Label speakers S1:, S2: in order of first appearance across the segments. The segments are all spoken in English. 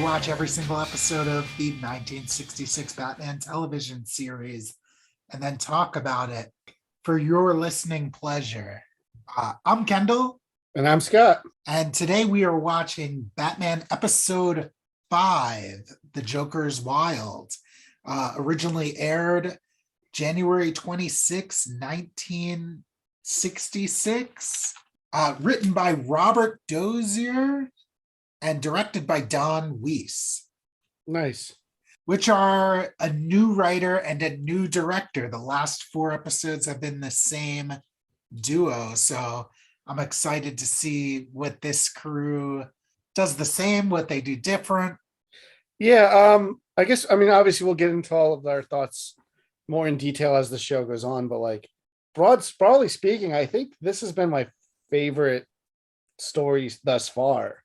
S1: Watch every single episode of the 1966 Batman television series and then talk about it for your listening pleasure. I'm Kendall.
S2: And I'm Scott.
S1: And today we are watching Batman Episode 5, The Joker's Wild. Originally aired January 26, 1966. Written by Robert Dozier and directed by Don Weiss.
S2: Nice.
S1: Which are a new writer and a new director. The last 4 episodes have been the same duo. So I'm excited to see what this crew does the same, what they do different.
S2: Yeah, obviously we'll get into all of our thoughts more in detail as the show goes on, but like broadly speaking, I think this has been my favorite stories thus far.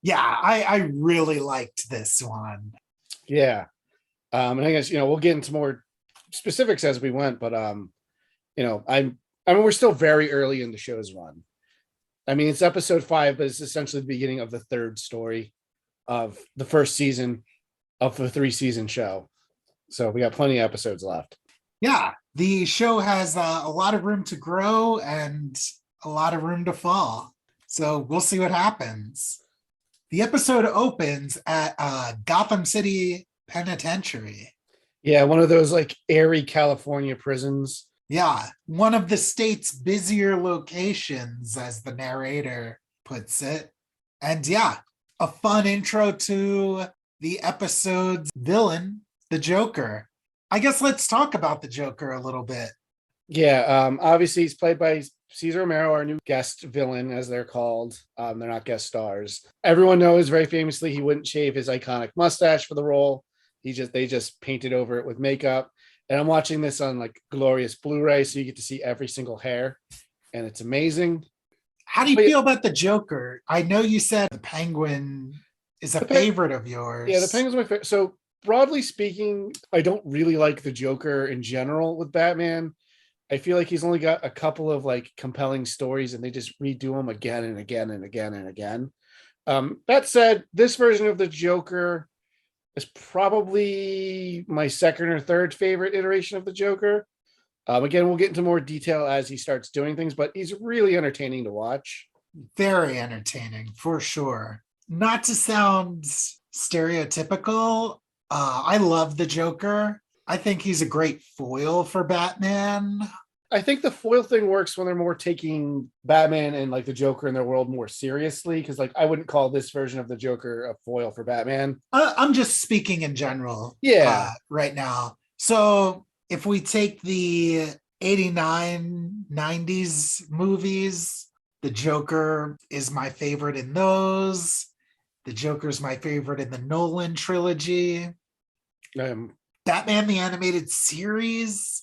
S1: Yeah, I really liked this one.
S2: Yeah. And I guess, we'll get into more specifics as we went, but we're still very early in the show's run. I mean, it's episode 5, but it's essentially the beginning of the 3rd story of the first season of the 3-season show. So we got plenty of episodes left.
S1: Yeah, the show has a lot of room to grow and a lot of room to fall. So we'll see what happens. The episode opens at Gotham City Penitentiary.
S2: Yeah, one of those like airy California prisons.
S1: Yeah, one of the state's busier locations, as the narrator puts it. And yeah, a fun intro to the episode's villain, the Joker. I guess let's talk about the Joker a little bit.
S2: Yeah, obviously he's played by Ceaser Romero, our new guest villain, as they're called. They're not guest stars. Everyone knows very famously he wouldn't shave his iconic mustache for the role. They just painted over it with makeup. And I'm watching this on like glorious Blu-ray, so you get to see every single hair, and it's amazing.
S1: How do you feel about the Joker? I know you said the Penguin is a favorite of yours.
S2: Yeah, the Penguin's my favorite. So broadly speaking, I don't really like the Joker in general with Batman. I feel like he's only got a couple of like compelling stories and they just redo them again and again and again and again. That said, this version of the Joker is probably my 2nd or 3rd favorite iteration of the Joker. Again, we'll get into more detail as he starts doing things, but he's really entertaining to watch.
S1: Very entertaining, for sure. Not to sound stereotypical, I love the Joker. I think he's a great foil for Batman.
S2: I think the foil thing works when they're more taking Batman and like the Joker in their world more seriously, because like I wouldn't call this version of the Joker a foil for Batman.
S1: I'm just speaking in general.
S2: Yeah.
S1: Right now. So if we take the 89, 90s movies, the Joker is my favorite in those. The Joker's my favorite in the Nolan trilogy. Batman the Animated Series.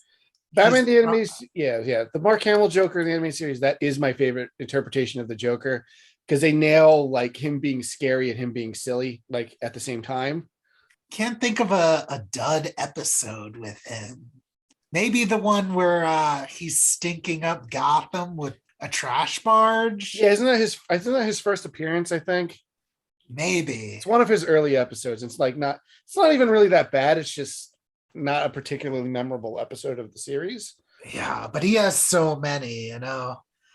S2: Batman the Animated, yeah. The Mark Hamill Joker in the animated series, that is my favorite interpretation of the Joker, because they nail like him being scary and him being silly like at the same time.
S1: Can't think of a dud episode with him. Maybe the one where he's stinking up Gotham with a trash barge.
S2: Yeah, isn't that his first appearance, I think?
S1: Maybe.
S2: It's one of his early episodes. It's not even really that bad. It's just not a particularly memorable episode of the series.
S1: Yeah, but he has so many,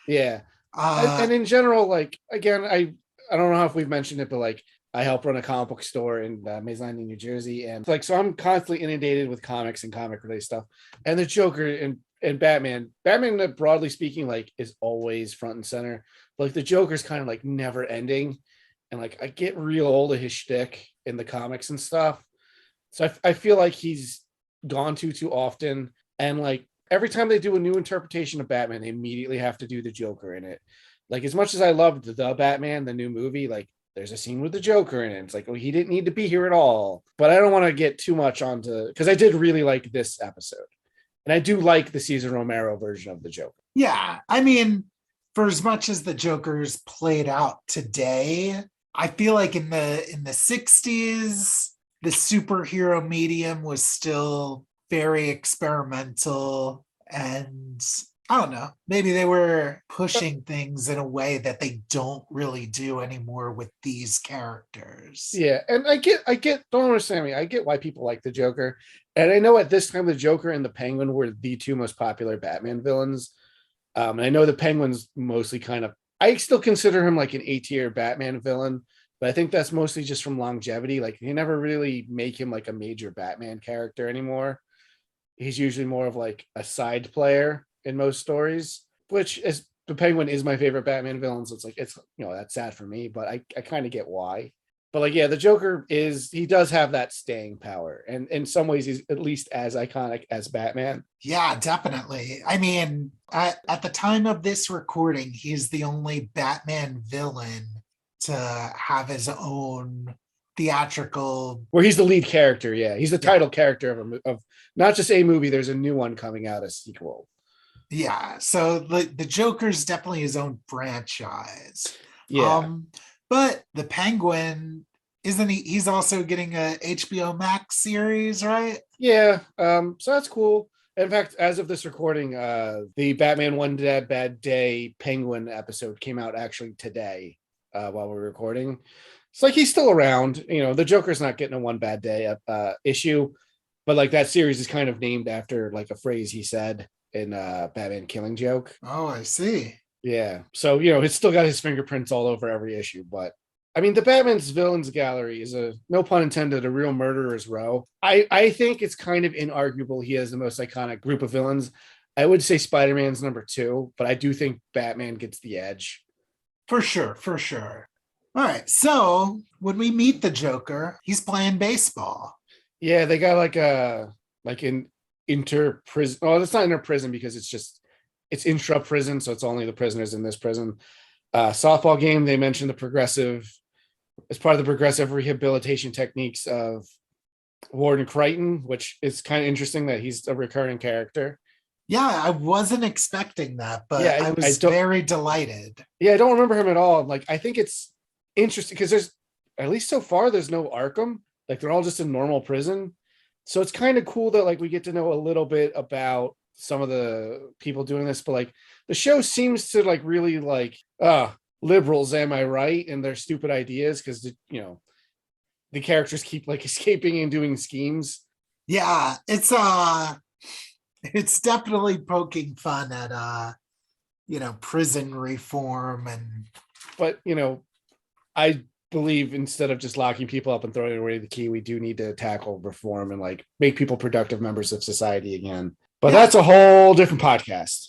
S2: Yeah. And in general, like, again, I don't know if we've mentioned it, but like I help run a comic book store in Mays Landing, New Jersey. And like, so I'm constantly inundated with comics and comic related stuff. And the Joker and Batman, broadly speaking, like is always front and center. But like the Joker's kind of like never ending. And like, I get real old of his shtick in the comics and stuff. So I feel like he's gone too often. And like every time they do a new interpretation of Batman, they immediately have to do the Joker in it. Like as much as I loved the Batman, the new movie, like there's a scene with the Joker in it. It's like, well, he didn't need to be here at all. But I don't want to get too much onto, because I did really like this episode. And I do like the Ceaser Romero version of the Joker.
S1: Yeah, I mean, for as much as the Joker's played out today, I feel like in the 60s, the superhero medium was still very experimental and I don't know. Maybe they were pushing things in a way that they don't really do anymore with these characters.
S2: Yeah, and I get. Don't understand me. I get why people like the Joker, and I know at this time the Joker and the Penguin were the two most popular Batman villains. And I know the Penguin's mostly kind of. I still consider him like an A tier Batman villain, but I think that's mostly just from longevity. Like they never really make him like a major Batman character anymore. He's usually more of like a side player in most stories, which is the Penguin is my favorite Batman villain. So it's that's sad for me, but I kind of get why. But like, yeah, the Joker he does have that staying power. And in some ways he's at least as iconic as Batman.
S1: Yeah, definitely. I mean, at the time of this recording, he's the only Batman villain to have his own theatrical.
S2: Where he's the lead character, yeah. He's the
S1: Yeah.
S2: title character of not just a movie, there's a new one coming out, a sequel.
S1: Yeah, so the Joker's definitely his own franchise.
S2: Yeah.
S1: But the Penguin, isn't he? He's also getting a HBO Max series, right?
S2: Yeah. So that's cool. In fact, as of this recording, the Batman One Bad Day Penguin episode came out actually today, while we're recording. It's like he's still around. The Joker's not getting a One Bad Day issue, but like that series is kind of named after like a phrase he said in Batman Killing Joke.
S1: Oh, I see.
S2: Yeah. So, it's still got his fingerprints all over every issue. But I mean, the Batman's villains gallery is no pun intended, a real murderer's row. I think it's kind of inarguable he has the most iconic group of villains. I would say Spider-Man's number 2, but I do think Batman gets the edge.
S1: For sure, for sure. All right. So when we meet the Joker, he's playing baseball.
S2: Yeah, they got like an inter prison. Oh, it's not inter prison because it's intra prison, so it's only the prisoners in this prison. Softball game. They mentioned as part of the progressive rehabilitation techniques of Warden Crichton, which is kind of interesting that he's a recurring character.
S1: Yeah, I wasn't expecting that, but
S2: Yeah,
S1: I was very delighted.
S2: Yeah, I don't remember him at all. Like, I think it's interesting because there's, at least so far, there's no Arkham. Like, they're all just in normal prison. So it's kind of cool that like we get to know a little bit about some of the people doing this, but like the show seems to like really like liberals, am I right? And their stupid ideas because the characters keep like escaping and doing schemes.
S1: Yeah, it's definitely poking fun at prison reform
S2: but I believe instead of just locking people up and throwing away the key, we do need to tackle reform and like make people productive members of society again. But that's a whole different podcast.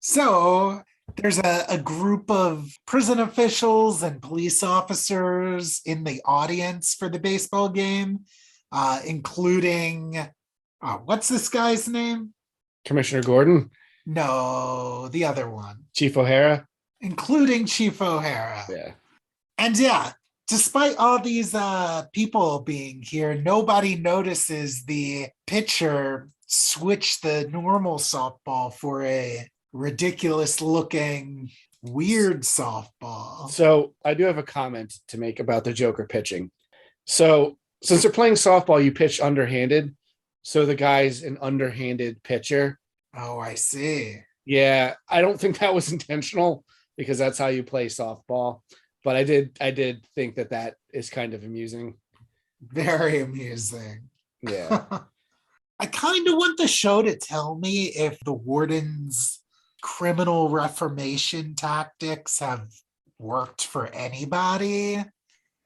S1: So there's a group of prison officials and police officers in the audience for the baseball game, including what's this guy's name?
S2: Commissioner Gordon?
S1: No, the other one.
S2: Chief O'Hara?
S1: Including Chief O'Hara.
S2: Yeah.
S1: And yeah, despite all these people being here, nobody notices the pitcher switch the normal softball for a ridiculous looking weird softball.
S2: So I do have a comment to make about the Joker pitching. So since they're playing softball, you pitch underhanded. So the guy's an underhanded pitcher.
S1: Oh, I see.
S2: Yeah, I don't think that was intentional because that's how you play softball. But I did think that is kind of amusing.
S1: Very amusing.
S2: Yeah.
S1: I kind of want the show to tell me if the warden's criminal reformation tactics have worked for anybody.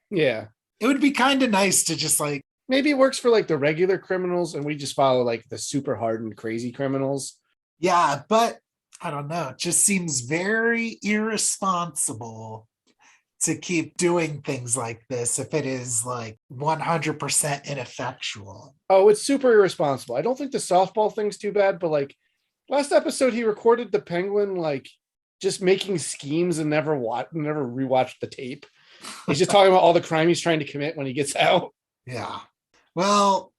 S2: Yeah.
S1: It would be kind of nice to just like,
S2: maybe it works for like the regular criminals and we just follow like the super hardened crazy criminals.
S1: Yeah, but I don't know. It just seems very irresponsible to keep doing things like this if it is like 100% ineffectual.
S2: Oh, it's super irresponsible. I don't think the softball thing's too bad, but like last episode, he recorded the Penguin like just making schemes and never rewatched the tape. He's just talking about all the crime he's trying to commit when he gets out.
S1: Yeah. Well,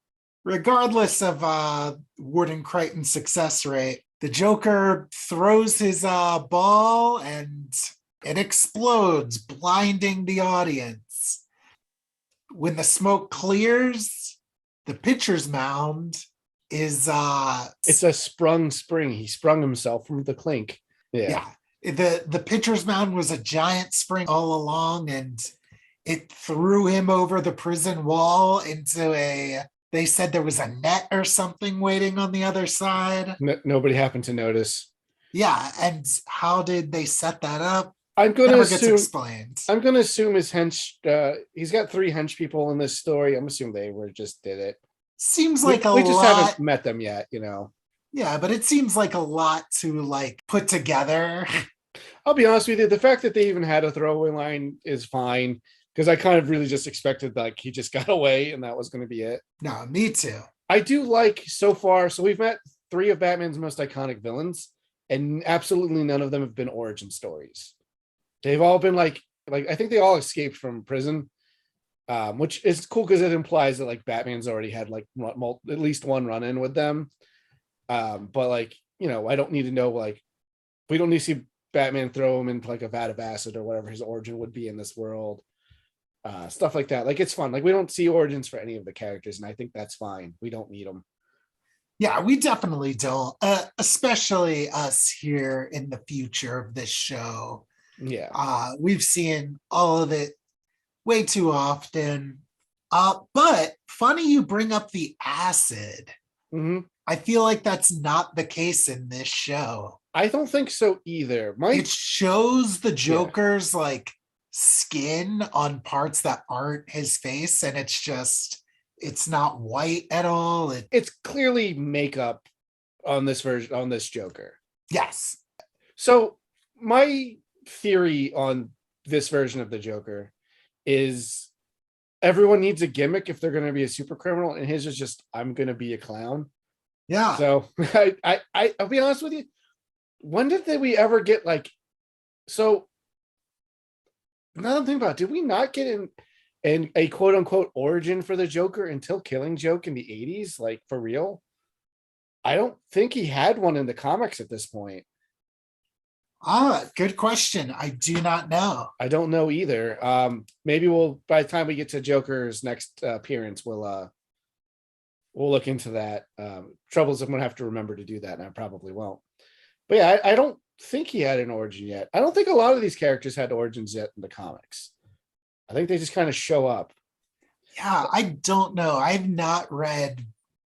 S1: regardless of Warden Crichton's success rate, the Joker throws his ball and it explodes, blinding the audience. When the smoke clears, the pitcher's mound is
S2: It's a sprung spring. He sprung himself from the clink. Yeah.
S1: The pitcher's mound was a giant spring all along, and it threw him over the prison wall into they said there was a net or something waiting on the other side.
S2: Nobody happened to notice.
S1: Yeah, and how did they set that up?
S2: I'm going to assume
S1: gets explained.
S2: I'm going to assume his hench. He's got 3 hench people in this story. I'm assuming they just did it.
S1: Seems like
S2: we
S1: just
S2: haven't met them yet,
S1: Yeah, but it seems like a lot to like put together.
S2: I'll be honest with you. The fact that they even had a throwaway line is fine, because I kind of really just expected like he just got away and that was going to be it.
S1: No, me too.
S2: I do like so far. So we've met 3 of Batman's most iconic villains, and absolutely none of them have been origin stories. They've all been like I think they all escaped from prison, which is cool because it implies that like Batman's already had like at least one run in with them. But like, I don't need to know, like, we don't need to see Batman throw him into like a vat of acid or whatever his origin would be in this world. Stuff like that. Like, it's fun. Like, we don't see origins for any of the characters, and I think that's fine. We don't need them.
S1: Yeah, we definitely don't, especially us here in the future of this show.
S2: Yeah.
S1: We've seen all of it way too often. But funny you bring up the acid.
S2: Mm-hmm.
S1: I feel like that's not the case in this show.
S2: I don't think so either.
S1: It shows the Joker's like skin on parts that aren't his face, and it's not white at all.
S2: It's clearly makeup on this version, on this Joker.
S1: Yes.
S2: So my theory on this version of the Joker is everyone needs a gimmick if they're going to be a super criminal, and his is just, I'm going to be a clown.
S1: Yeah.
S2: So I'll be honest with you. When did we ever get like, so now I'm thinking about it, did we not get in a quote unquote origin for the Joker until Killing Joke in the 80s? Like, for real? I don't think he had one in the comics at this point.
S1: Good question. I do not know.
S2: I don't know either. Maybe by the time we get to Joker's next appearance, we'll look into that. Trouble is, I'm gonna have to remember to do that, and I probably won't. But yeah, I don't think he had an origin yet. I don't think a lot of these characters had origins yet in the comics. I think they just kind of show up.
S1: Yeah, I don't know. I've not read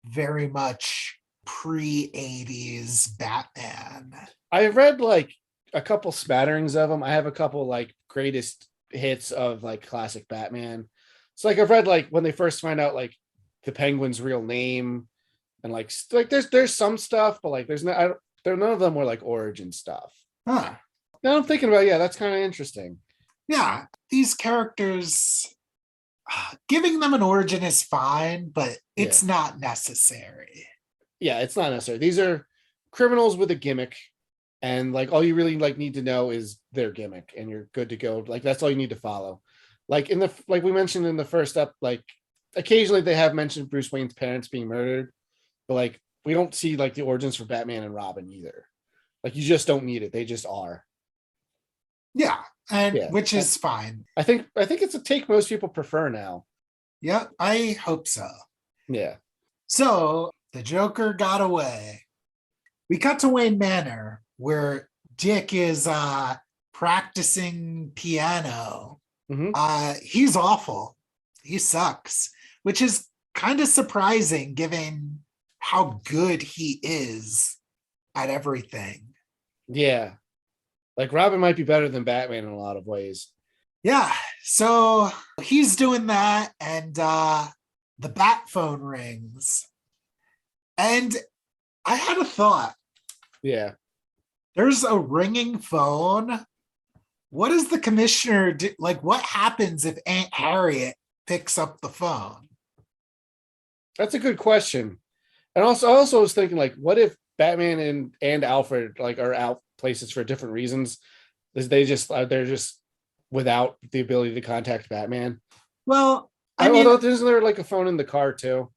S1: very much pre-80s Batman.
S2: I've read like a couple smatterings of them. I have a couple like greatest hits of like classic Batman. So like I've read like when they first find out like the Penguin's real name, and like there's some stuff, but like none of them were like origin stuff.
S1: Huh.
S2: Now I'm thinking about, that's kind of interesting.
S1: Yeah, these characters, giving them an origin is fine, but it's not necessary.
S2: Yeah, it's not necessary. These are criminals with a gimmick, and like all you really like need to know is their gimmick, and you're good to go. Like, that's all you need to follow. Like like we mentioned in the first up, like occasionally they have mentioned Bruce Wayne's parents being murdered, but like we don't see like the origins for Batman and Robin either. Like, you just don't need it. They just are.
S1: Yeah, which is fine.
S2: I think it's a take most people prefer now.
S1: Yeah, I hope so.
S2: Yeah.
S1: So the Joker got away. We cut to Wayne Manor, where Dick is practicing piano.
S2: Mm-hmm.
S1: He's awful. He sucks, which is kind of surprising given how good he is at everything.
S2: Yeah. Like, Robin might be better than Batman in a lot of ways.
S1: Yeah. So he's doing that, and the bat phone rings. And I had a thought.
S2: Yeah.
S1: There's a ringing phone. What does the commissioner do? Like, what happens if Aunt Harriet picks up the phone?
S2: That's a good question. And I also was thinking, like, what if Batman and Alfred like are out places for different reasons? They're just without the ability to contact Batman.
S1: Well, I mean,
S2: isn't there like a phone in the car too?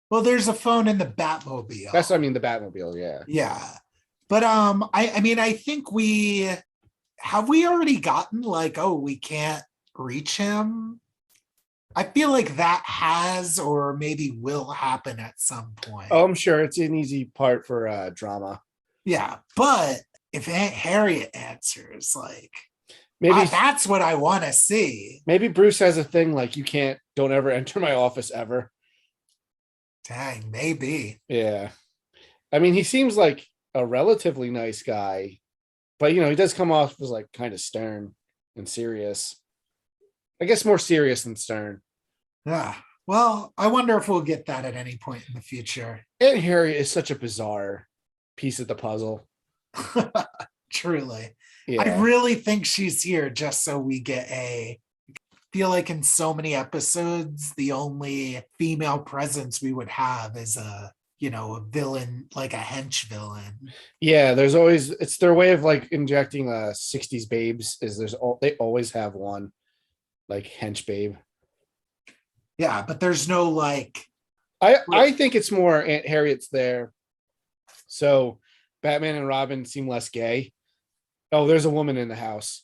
S1: Well, there's a phone in the Batmobile.
S2: That's what I mean, the Batmobile, yeah.
S1: Yeah. But I mean, I think we already gotten like, oh, we can't reach him. I feel like that has or maybe will happen at some point.
S2: Oh, I'm sure it's an easy part for drama.
S1: Yeah, but if Aunt Harriet answers, like,
S2: Maybe
S1: that's what I want to see.
S2: maybe Bruce has a thing like don't ever enter my office ever.
S1: Dang, maybe.
S2: Yeah. I mean, he seems like a relatively nice guy, but he does come off as like kind of stern and serious. I guess more serious than stern.
S1: Yeah. Well, I wonder if we'll get that at any point in the future.
S2: Aunt Harriet is such a bizarre piece of the puzzle.
S1: Truly.
S2: Yeah.
S1: I really think she's here just so we get feel like in so many episodes, the only female presence we would have is a villain, like a hench villain.
S2: Yeah, it's their way of like injecting 60s babes they always have one like hench babe.
S1: Yeah, but there's no like
S2: I think it's more Aunt Harriet's there. So Batman and Robin seem less gay. Oh, there's a woman in the house.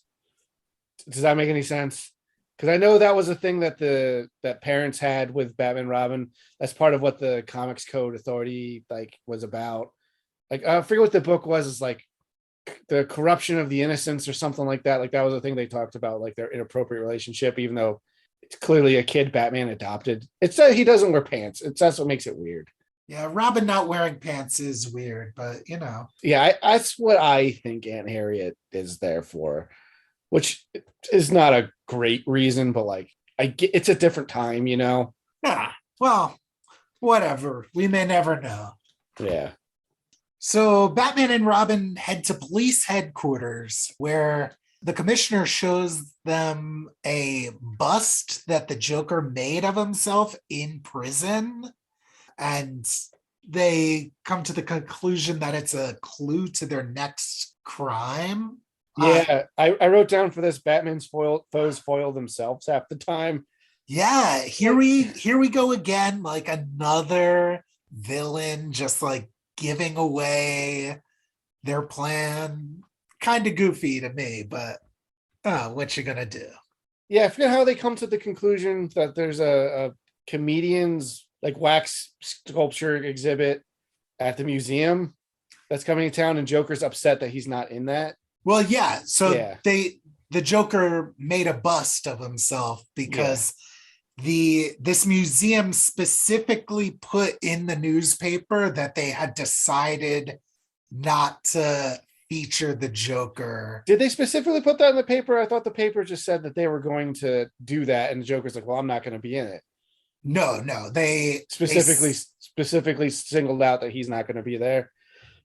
S2: Does that make any sense? Because I know that was a thing that parents had with Batman and Robin. That's part of what the Comics Code Authority like was about. Like I forget what the book was. It's like the corruption of the innocence or something like that. Like that was a thing they talked about, like their inappropriate relationship, even though it's clearly a kid Batman adopted. It's that he doesn't wear pants. That's what makes it weird.
S1: Yeah, Robin not wearing pants is weird, but
S2: Yeah, that's what I think Aunt Harriet is there for, which is not a great reason, but like I get it's a different time,
S1: Yeah, well, whatever. We may never know.
S2: Yeah.
S1: So Batman and Robin head to police headquarters where the commissioner shows them a bust that the Joker made of himself in prison. And they come to the conclusion that it's a clue to their next crime.
S2: Yeah, I wrote down for this Batman's foes foil themselves half the time.
S1: Yeah, here we go again, like another villain just like giving away their plan. Kind of goofy to me, but what you gonna do?
S2: Yeah, I forget how they come to the conclusion that there's a comedian's like wax sculpture exhibit at the museum that's coming to town, and Joker's upset that he's not in that.
S1: Well, yeah. So
S2: Yeah.
S1: The Joker made a bust of himself because this museum specifically put in the newspaper that they had decided not to feature the Joker.
S2: Did they specifically put that in the paper? I thought the paper just said that they were going to do that, and the Joker's like, "Well, I'm not going to be in it."
S1: No, they
S2: specifically singled out that he's not going to be there.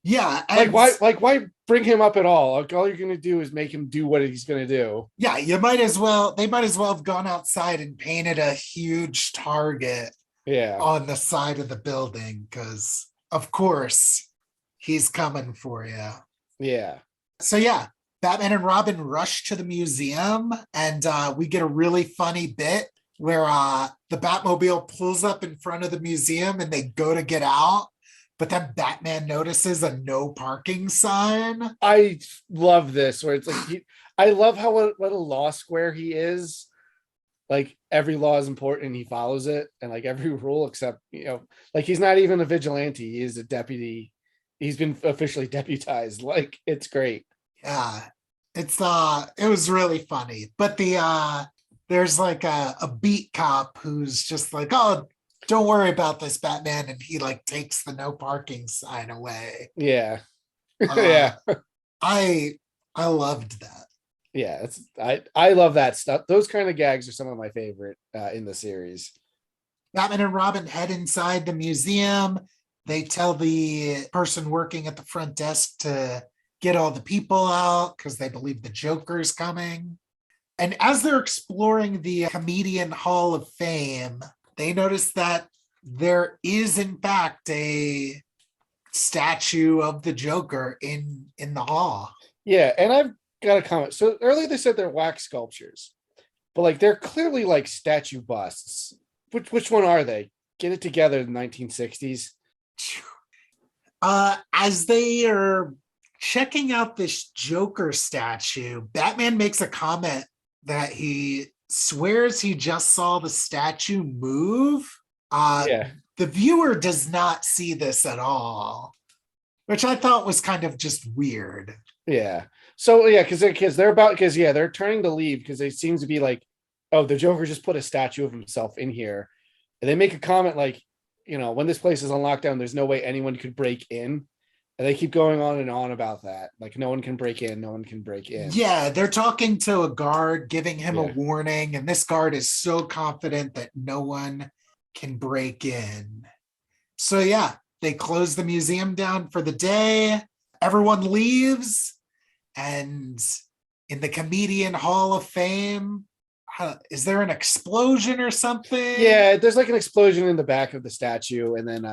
S1: Yeah,
S2: why bring him up at all? Like, all you're going to do is make him do what he's going to do.
S1: Yeah, they might as well have gone outside and painted a huge target on the side of the building because of course he's coming for you.
S2: Yeah.
S1: So yeah, Batman and Robin rush to the museum and we get a really funny bit where the Batmobile pulls up in front of the museum and they go to get out. But then Batman notices a no parking sign.
S2: I love this, where it's like, I love how what a law square he is. Like every law is important and he follows it, and like every rule except, like he's not even a vigilante. He is a deputy. He's been officially deputized. Like it's great.
S1: Yeah, it was really funny. But there's like a beat cop who's just like, oh, don't worry about this, Batman, and he like takes the no parking sign away.
S2: Yeah. Yeah.
S1: I loved that.
S2: Yeah, I love that stuff. Those kind of gags are some of my favorite in the series.
S1: Batman and Robin head inside the museum. They tell the person working at the front desk to get all the people out because they believe the Joker's coming. And as they're exploring the Comedian Hall of Fame, they notice that there is, in fact, a statue of the Joker in the hall.
S2: Yeah, and I've got a comment. So earlier they said they're wax sculptures, but like they're clearly like statue busts. Which one are they? Get it together, the 1960s.
S1: As they are checking out this Joker statue, Batman makes a comment that he swears he just saw the statue move.
S2: Yeah.
S1: The viewer does not see this at all, which I thought was kind of just weird.
S2: Yeah. So yeah, because they're turning to leave because it seems to be like, oh, the Joker just put a statue of himself in here, and they make a comment like, when this place is on lockdown, there's no way anyone could break in, and they keep going on and on about that, like no one can break in, no one can break in.
S1: Yeah, they're talking to a guard, giving him a
S2: Yeah.
S1: warning, and this guard is so confident that no one can break in. So yeah, they close the museum down for the day. Everyone leaves, and in the Comedian Hall of Fame, is there an explosion or something?
S2: Yeah, there's like an explosion in the back of the statue, and then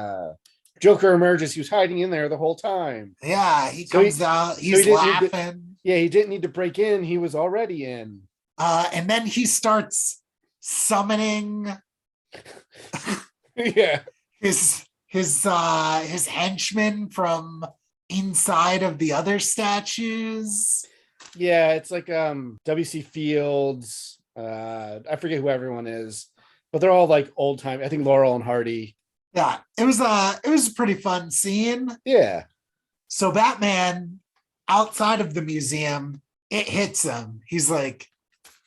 S2: Joker emerges. He was hiding in there the whole time.
S1: Yeah, he comes out. He's laughing.
S2: He didn't need to break in. He was already in.
S1: And then he starts summoning
S2: Yeah.
S1: his henchmen from inside of the other statues.
S2: Yeah, it's like W.C. Fields. I forget who everyone is, but they're all like old time. I think Laurel and Hardy.
S1: Yeah, it was a pretty fun scene.
S2: Yeah.
S1: So Batman, outside of the museum, it hits him. He's like,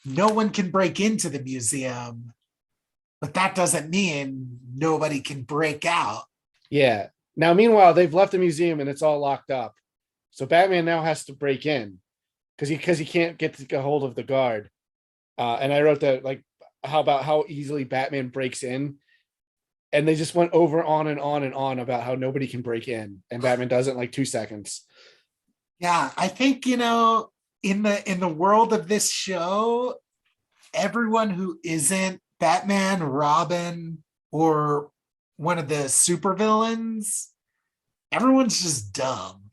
S1: no one can break into the museum, but that doesn't mean nobody can break out.
S2: Yeah. Now, meanwhile, they've left the museum and it's all locked up. So Batman now has to break in because he can't get a hold of the guard. And I wrote that, like, how easily Batman breaks in. And they just went on and on about how nobody can break in, and Batman does it in like 2 seconds.
S1: Yeah, I think, in the world of this show, everyone who isn't Batman, Robin, or one of the supervillains, everyone's just dumb.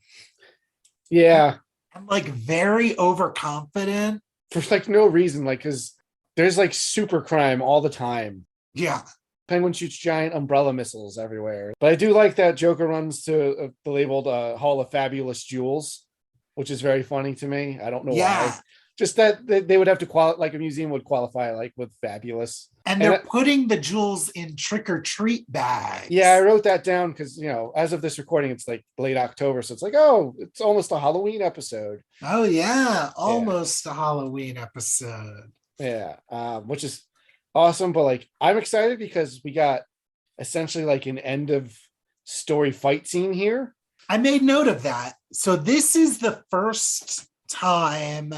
S2: Yeah.
S1: I'm like very overconfident.
S2: For like no reason, like, because there's like super crime all the time.
S1: Yeah.
S2: Penguin shoots giant umbrella missiles everywhere. But I do like that Joker runs to the labeled Hall of Fabulous Jewels, which is very funny to me. I don't know why. Just that they would have to qualify, like a museum would qualify like with fabulous.
S1: And they're putting the jewels in trick-or-treat bags.
S2: Yeah, I wrote that down because, as of this recording, it's like late October. So it's like, oh, it's almost a Halloween episode.
S1: Oh, yeah. Almost a Halloween episode.
S2: Yeah. Which is awesome. But like, I'm excited because we got essentially like an end of story fight scene here.
S1: I made note of that. So this is the first time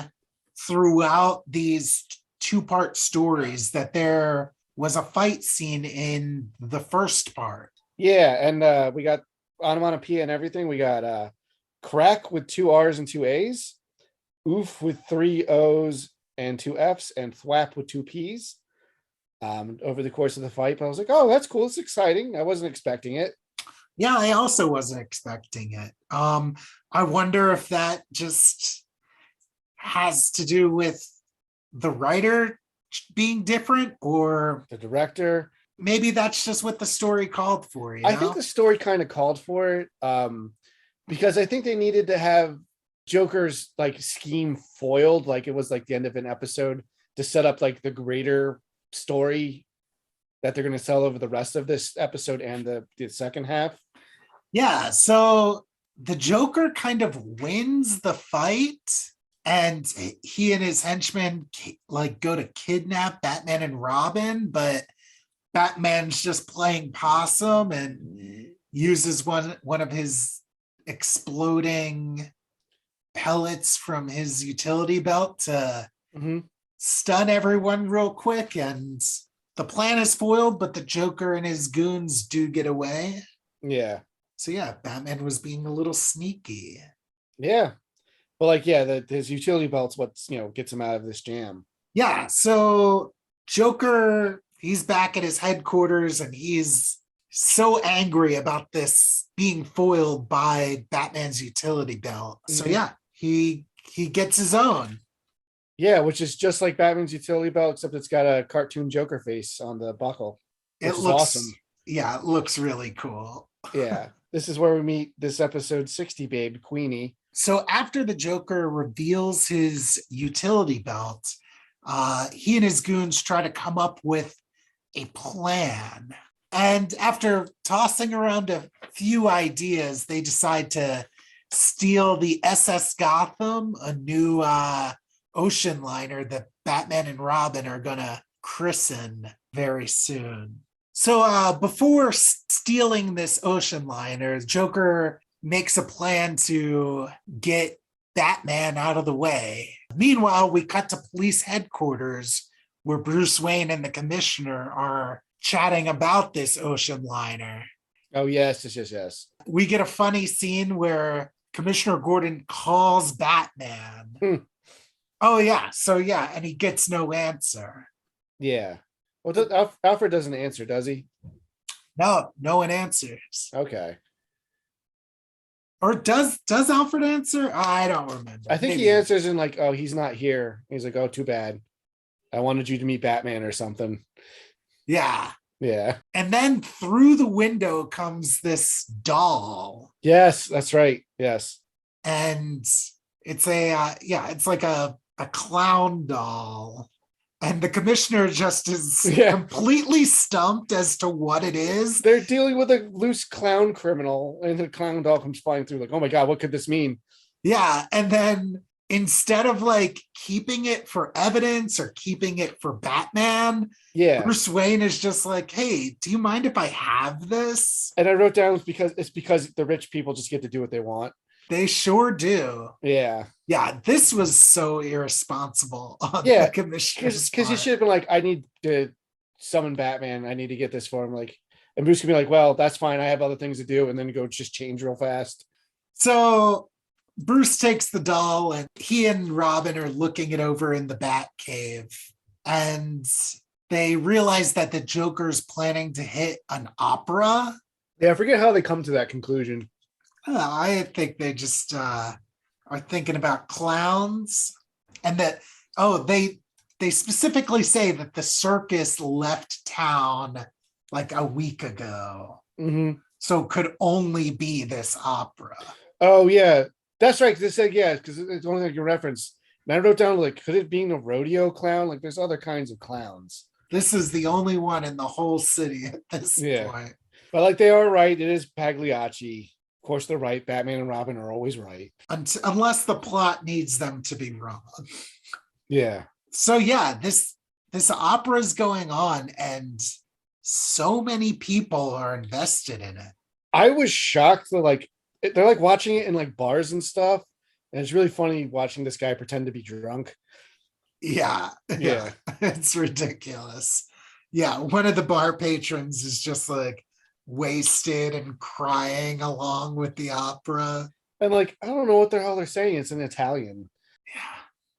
S1: throughout these two-part stories that there was a fight scene in the first part.
S2: Yeah, and we got onomatopoeia and everything. We got crack with 2 R's and 2 A's, oof with 3 O's and 2 F's, and thwap with 2 P's over the course of the fight. But I was like, oh, that's cool. It's exciting. I wasn't expecting it.
S1: Yeah, I also wasn't expecting it. I wonder if that just has to do with the writer being different, or
S2: the director.
S1: Maybe that's just what the story called for.
S2: I think the story kind of called for it, because I think they needed to have Joker's like scheme foiled, like it was like the end of an episode, to set up like the greater story that they're going to tell over the rest of this episode and the second half.
S1: Yeah, so the Joker kind of wins the fight, and he and his henchmen like go to kidnap Batman and Robin, but Batman's just playing possum and uses one of his exploding pellets from his utility belt to stun everyone real quick, and the plan is foiled, but the Joker and his goons do get away.
S2: Yeah.
S1: So yeah, Batman was being a little sneaky.
S2: Yeah. But like, yeah, his utility belt's what, gets him out of this jam.
S1: Yeah, so Joker, he's back at his headquarters and he's so angry about this being foiled by Batman's utility belt. So yeah, he gets his own. Yeah,
S2: which is just like Batman's utility belt, except it's got a cartoon Joker face on the buckle.
S1: It looks awesome. Yeah, it looks really cool.
S2: Yeah, this is where we meet this episode 60 babe, Queenie.
S1: So after the Joker reveals his utility belt, He and his goons try to come up with a plan. And after tossing around a few ideas, they decide to steal the SS Gotham, a new ocean liner that Batman and Robin are going to christen very soon. So before stealing this ocean liner, Joker makes a plan to get Batman out of the way. Meanwhile, we cut to police headquarters where Bruce Wayne and the commissioner are chatting about this ocean liner.
S2: Oh, yes.
S1: We get a funny scene where Commissioner Gordon calls Batman. Oh, yeah. So, yeah. And he gets no answer.
S2: Yeah. Well, Alfred doesn't answer, does he?
S1: No one answers.
S2: Okay.
S1: Or does Alfred answer? I don't remember.
S2: I think he answers in like, oh, he's not here. He's like, oh, too bad. I wanted you to meet Batman or something.
S1: Yeah.
S2: Yeah.
S1: And then through the window comes this doll.
S2: Yes, that's right. Yes.
S1: And it's it's like a clown doll. And the commissioner just is completely stumped as to what it is.
S2: They're dealing with a loose clown criminal, and the clown doll comes flying through like, oh my God, what could this mean?
S1: Yeah. And then instead of like keeping it for evidence or keeping it for Batman, Bruce Wayne is just like, hey, do you mind if I have this?
S2: And I wrote down it's because the rich people just get to do what they want.
S1: They sure do.
S2: Yeah.
S1: This was so irresponsible on the commissioner's
S2: because you should have been like, I need to summon Batman. I need to get this for him. Like, and Bruce could be like, well, that's fine. I have other things to do, and then go just change real fast.
S1: So Bruce takes the doll, and he and Robin are looking it over in the Batcave, and they realize that the Joker's planning to hit an opera.
S2: Yeah, I forget how they come to that conclusion.
S1: I think they just are thinking about clowns, and that they specifically say that the circus left town like a week ago, so it could only be this opera.
S2: Oh yeah, that's right. They said because it's only like a reference. And I wrote down like, could it be a rodeo clown? Like, there's other kinds of clowns.
S1: This is the only one in the whole city at this point.
S2: But like, they are right. It is Pagliacci. Of course, they're right. Batman and Robin are always right.
S1: Unless the plot needs them to be wrong.
S2: Yeah.
S1: So this opera is going on, and so many people are invested in it.
S2: I was shocked that they're like watching it in like bars and stuff. And it's really funny watching this guy pretend to be drunk.
S1: Yeah. It's ridiculous. Yeah. One of the bar patrons is just like wasted and crying along with the opera.
S2: And like, I don't know what the hell they're saying. It's in Italian.
S1: Yeah,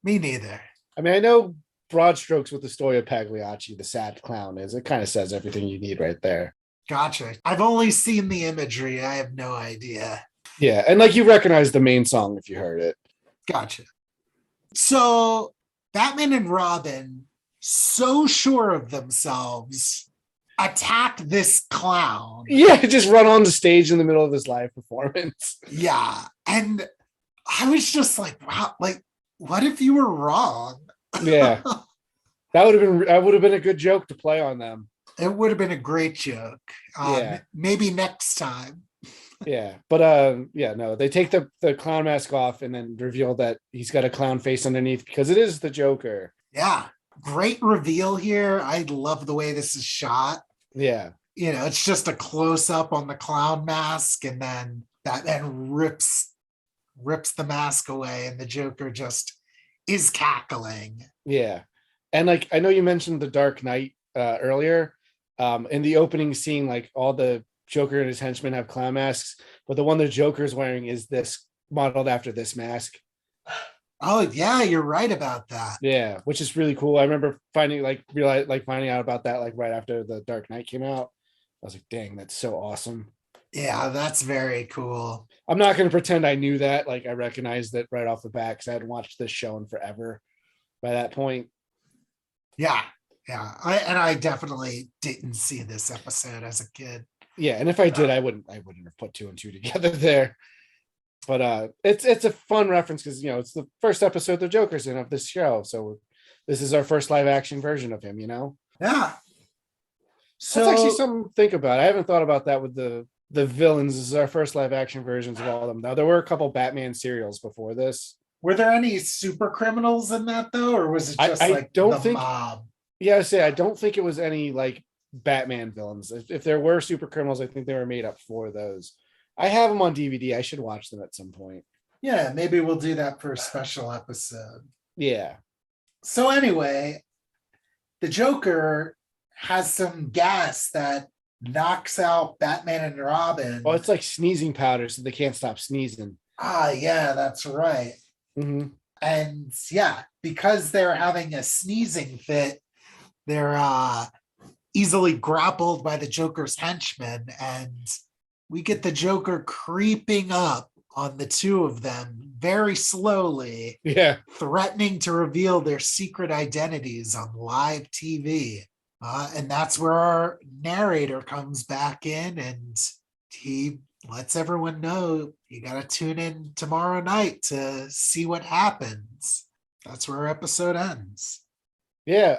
S1: me neither.
S2: I mean, I know broad strokes what the story of Pagliacci, the sad clown, is. It kind of says everything you need right there.
S1: Gotcha. I've only seen the imagery. I have no idea.
S2: Yeah, and like, you recognize the main song if you heard it.
S1: Gotcha. So Batman and Robin, so sure of themselves, attack this clown.
S2: Yeah, just run on the stage in the middle of this live performance.
S1: Yeah. And I was just like, wow, like, what if you were wrong?
S2: Yeah. That would have been a good joke to play on them.
S1: It would have been a great joke. Maybe next time.
S2: Yeah. But no, they take the clown mask off and then reveal that he's got a clown face underneath because it is the Joker.
S1: Yeah. Great reveal here. I love the way this is shot.
S2: Yeah.
S1: It's just a close up on the clown mask, and then Batman rips the mask away, and the Joker just is cackling.
S2: Yeah. And like, I know you mentioned the Dark Knight earlier. In the opening scene, like, all the Joker and his henchmen have clown masks, but the one the Joker's wearing is this, modeled after this mask.
S1: Oh yeah, you're right about that.
S2: Yeah, which is really cool. I remember finding out about that like right after the Dark Knight came out. I was like, dang, that's so awesome.
S1: Yeah, that's very cool.
S2: I'm not going to pretend I knew that. Like, I recognized it right off the bat because I hadn't watched this show in forever by that point.
S1: Yeah. I definitely didn't see this episode as a kid.
S2: Yeah, and if I did, I wouldn't have put two and two together there. But it's a fun reference because it's the first episode the Joker's in of this show, so this is our first live action version of him,
S1: Yeah.
S2: That's actually
S1: So
S2: something to think about. I haven't thought about that with the villains. This is our first live action versions of all of them. Now there were a couple Batman serials before this.
S1: were there any super criminals in that though, or was it just
S2: I
S1: like
S2: don't
S1: the
S2: think
S1: mob?
S2: Yeah, I don't think it was any like Batman villains. If there were super criminals, I think they were made up for those. I have them on DVD. I should watch them at some point.
S1: Yeah, maybe we'll do that for a special episode.
S2: Yeah.
S1: So anyway, the Joker has some gas that knocks out Batman and Robin.
S2: Oh, it's like sneezing powder, so they can't stop sneezing.
S1: Ah, yeah, that's right.
S2: Mm-hmm.
S1: And yeah, because they're having a sneezing fit, they're easily grappled by the Joker's henchmen, and we get the Joker creeping up on the two of them very slowly, threatening to reveal their secret identities on live TV. And that's where our narrator comes back in, and he lets everyone know you got to tune in tomorrow night to see what happens. That's where our episode ends.
S2: Yeah.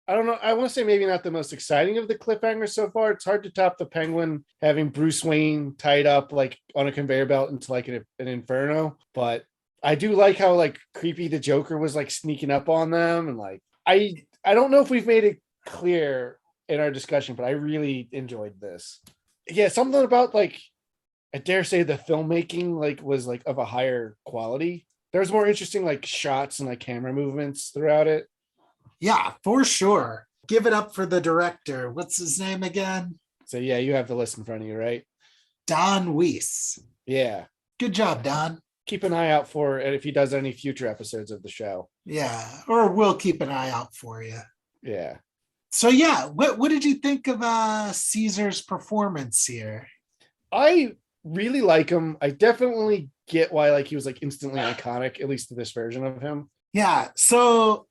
S2: I don't know. I want to say maybe not the most exciting of the cliffhangers so far. It's hard to top the Penguin having Bruce Wayne tied up like on a conveyor belt into like an inferno. But I do like how like creepy the Joker was like sneaking up on them. And like, I don't know if we've made it clear in our discussion, but I really enjoyed this. Yeah, something about like, I dare say the filmmaking like was like of a higher quality. There's more interesting like shots and like camera movements throughout it.
S1: Yeah, for sure. Give it up for the director. What's his name again?
S2: So yeah, you have the list in front of you, right?
S1: Don Weiss.
S2: Yeah.
S1: Good job, Don.
S2: Keep an eye out for it if he does any future episodes of the show.
S1: Yeah, or we'll keep an eye out for you.
S2: Yeah.
S1: So yeah, what did you think of Caesar's performance here?
S2: I really like him. I definitely get why like he was like instantly iconic, at least to this version of him.
S1: Yeah, so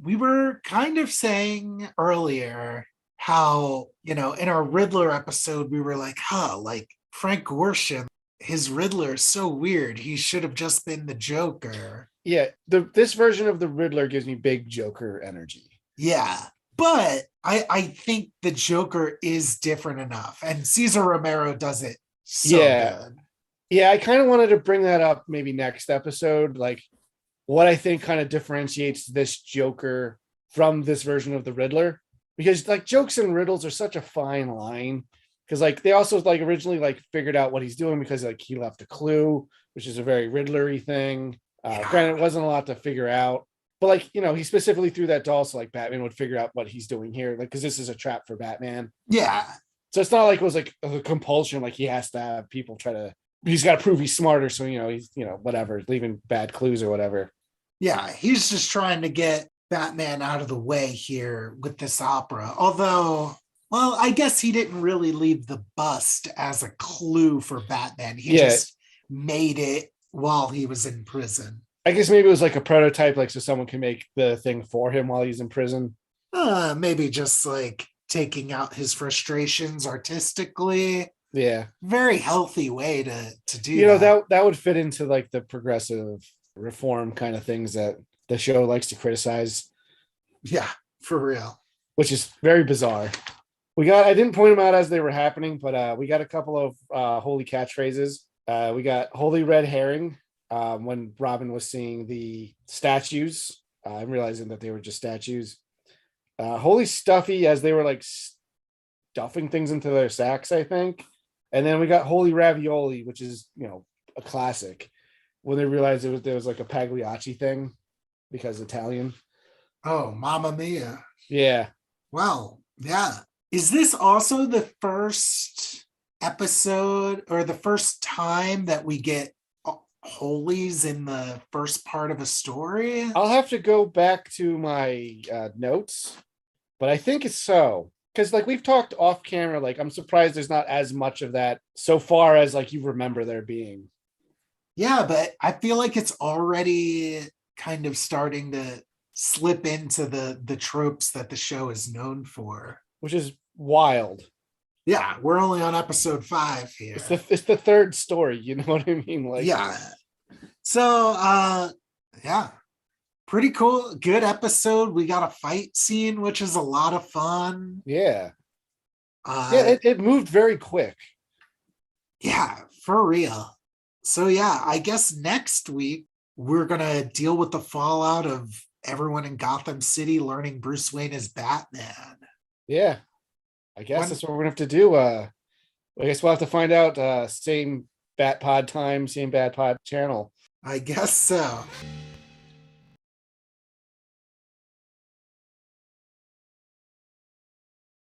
S1: we were kind of saying earlier how, in our Riddler episode, we were like, like Frank Gorshin, his Riddler is so weird. He should have just been the Joker.
S2: Yeah, this version of the Riddler gives me big Joker energy.
S1: Yeah, but I think the Joker is different enough, and Ceaser Romero does it so good.
S2: Yeah, I kind of wanted to bring that up maybe next episode, like what I think kind of differentiates this Joker from this version of the Riddler, because like jokes and riddles are such a fine line, because like they also like originally like figured out what he's doing because like he left a clue, which is a very Riddler-y thing. Granted, it wasn't a lot to figure out, but like, he specifically threw that doll so like Batman would figure out what he's doing here, like because this is a trap for Batman.
S1: Yeah.
S2: So it's not like it was like a compulsion, like he has to have people he's got to prove he's smarter. So, he's, whatever, leaving bad clues or whatever.
S1: Yeah, he's just trying to get Batman out of the way here with this opera. Although, well, I guess he didn't really leave the bust as a clue for Batman. He just made it while he was in prison.
S2: I guess maybe it was like a prototype, like so someone can make the thing for him while he's in prison.
S1: Maybe just like taking out his frustrations artistically.
S2: Yeah.
S1: Very healthy way to do
S2: that would fit into like the progressive reform kind of things that the show likes to criticize.
S1: Yeah, for real.
S2: Which is very bizarre. I didn't point them out as they were happening, but we got a couple of holy catchphrases. We got holy red herring when Robin was seeing the statues. I'm realizing that they were just statues. Holy stuffy as they were like stuffing things into their sacks, I think. And then we got holy ravioli, which is, a classic, when they realized there was like a Pagliacci thing because Italian.
S1: Oh, Mamma Mia.
S2: Yeah.
S1: Well, yeah. Is this also the first episode or the first time that we get holies in the first part of a story?
S2: I'll have to go back to my notes, but I think it's so. Because like we've talked off camera, like I'm surprised there's not as much of that so far as like you remember there being.
S1: Yeah, but I feel like it's already kind of starting to slip into the tropes that the show is known for.
S2: Which is wild.
S1: Yeah, we're only on episode 5 here.
S2: It's the third story, you know what I mean? Like,
S1: yeah. So yeah. pretty cool. Good episode. We got a fight scene, which is a lot of fun.
S2: Yeah. It moved very quick.
S1: Yeah, for real. So yeah, I guess next week we're gonna deal with the fallout of everyone in Gotham City learning Bruce Wayne is Batman.
S2: Yeah. I guess that's what we're gonna have to do. I guess we'll have to find out. Same Bat Pod time, same Bat Pod channel.
S1: I guess so.